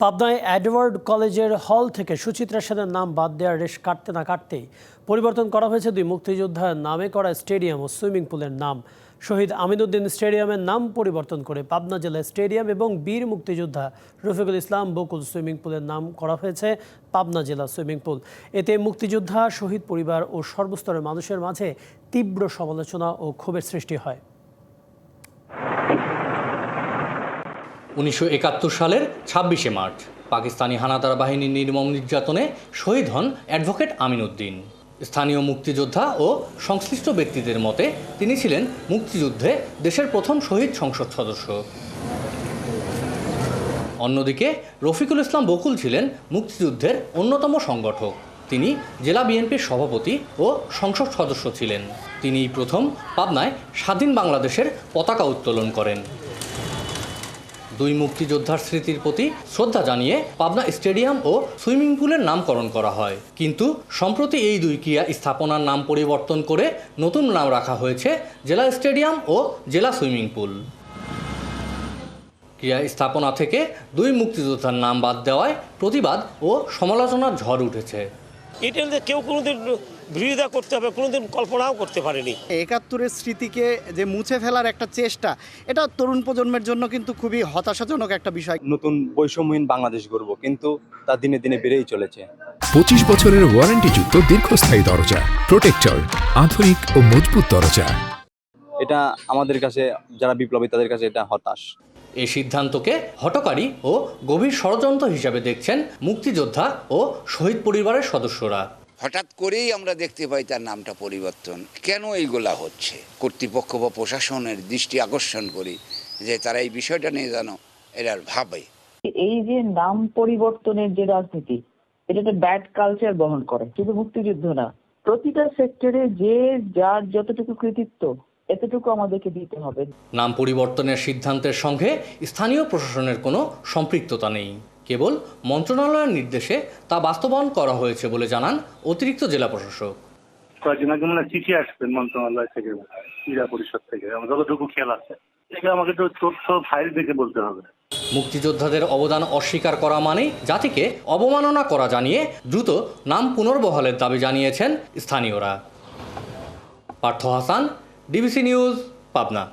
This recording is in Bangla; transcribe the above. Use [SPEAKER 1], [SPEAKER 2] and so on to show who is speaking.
[SPEAKER 1] পাবনায় এডওয়ার্ড কলেজের হল থেকে সুচিত্রা সেনের নাম বাদ দেওয়ার রেশ কাটতে না কাটতেই পরিবর্তন করা হয়েছে দুই মুক্তিযোদ্ধার নামে করা স্টেডিয়াম ও সুইমিং পুলের নাম। শহীদ আমিনউদ্দিন স্টেডিয়ামের নাম পরিবর্তন করে পাবনা জেলা স্টেডিয়াম এবং বীর মুক্তিযোদ্ধা রফিকুল ইসলাম বকুল সুইমিং পুলের নাম করা হয়েছে পাবনা জেলা সুইমিং পুল। এতে মুক্তিযোদ্ধা, শহীদ পরিবার ও সর্বস্তরের মানুষের মাঝে তীব্র সমালোচনা ও ক্ষোভের সৃষ্টি হয়।
[SPEAKER 2] 1971 সালের 26শে মার্চ পাকিস্তানি হানাদার বাহিনীর নির্মম নির্যাতনে শহীদ হন অ্যাডভোকেট আমিনউদ্দিন। স্থানীয় মুক্তিযোদ্ধা ও সংশ্লিষ্ট ব্যক্তিদের মতে তিনি ছিলেন মুক্তিযুদ্ধে দেশের প্রথম শহীদ সংসদ সদস্য। অন্যদিকে রফিকুল ইসলাম বকুল ছিলেন মুক্তিযুদ্ধের অন্যতম সংগঠক। তিনি জেলা বিএনপির সভাপতি ও সংসদ সদস্য ছিলেন। তিনিই প্রথম পাবনায় স্বাধীন বাংলাদেশের পতাকা উত্তোলন করেন। দুই মুক্তিযোদ্ধার স্মৃতির প্রতি শ্রদ্ধা জানিয়ে পাবনা স্টেডিয়াম ও সুইমিং পুলের নামকরণ করা হয়। কিন্তু সম্প্রতি এই দুই ক্রীড়া স্থাপনার নাম পরিবর্তন করে নতুন নাম রাখা হয়েছে জেলা স্টেডিয়াম ও জেলা সুইমিং পুল। ক্রীড়া স্থাপনা থেকে দুই মুক্তিযোদ্ধার নাম বাদ দেওয়ায় প্রতিবাদ ও সমালোচনার ঝড় উঠেছে।
[SPEAKER 3] এটা কেউ কোনোদিন বিরোধিতা করতে হবে কোনোদিন কল্পনাও করতে পারেনি।
[SPEAKER 4] 71-এর স্মৃতিকে যে মুছে ফেলার একটা চেষ্টা, এটা তরুণ প্রজন্মের জন্য কিন্তু খুবই হতাশাজনক একটা বিষয়।
[SPEAKER 5] নতুন বৈষম্যহীন বাংলাদেশ গড়ব, কিন্তু তা দিনে দিনে বেড়েই চলেছে।
[SPEAKER 6] 25 বছরের ওয়ারেন্টিযুক্ত দীর্ঘস্থায়ী দরজা প্রোটেক্টর, আধুনিক ও মজবুত দরজা।
[SPEAKER 5] এটা আমাদের কাছে যারা বিপ্লবী তাদের কাছে এটা হতাশ।
[SPEAKER 2] এই সিদ্ধান্তকে হঠকারী ও গভীর ষড়যন্ত্র হিসাবে দেখছেন মুক্তিযোদ্ধা ও শহীদ পরিবারের সদস্যরা।
[SPEAKER 7] হঠাৎ করেই আমরা দেখতে পাই তার নামটা পরিবর্তন। কেন এইগুলা হচ্ছে? কর্তৃপক্ষ বা প্রশাসনের দৃষ্টি আকর্ষণ করি যে তারা এই বিষয়টা নিয়ে যেন এরা ভাবে।
[SPEAKER 8] এই যে নাম পরিবর্তনের যে রাজনীতি, এটা একটা ব্যাড কালচার বহন করে। শুধু মুক্তিযুদ্ধ না, প্রতিটা সেক্টরে যে যার যতটুকু কৃতিত্ব এতটুকু আমাদেরকে দিতে হবে।
[SPEAKER 2] নাম পরিবর্তনের সিদ্ধান্তের সঙ্গে স্থানীয় প্রশাসনের কোনো সম্পৃক্ততা নেই। কেবল মন্ত্রণালয়ের নির্দেশে তা বাস্তবায়ন করা হয়েছে বলে জানান অতিরিক্ত জেলা প্রশাসক।
[SPEAKER 9] কয়েকদিন আগে মানে চিঠি আসবেন মন্ত্রণালয় থেকে, ক্রীড়া পরিষদ থেকে, আমার যতটুকু খেয়াল আছে। এটা আমাকে তো তথ্য ফাইল দেখে বলতে হবে।
[SPEAKER 2] মুক্তিযোদ্ধাদের অবদান অস্বীকার করা মানে জাতিকে অবমাননা করা জানিয়ে দ্রুত নাম পুনর্বহালের দাবি জানিয়েছেন স্থানীয়রা। Partha Hasan, DBC news, Pabna.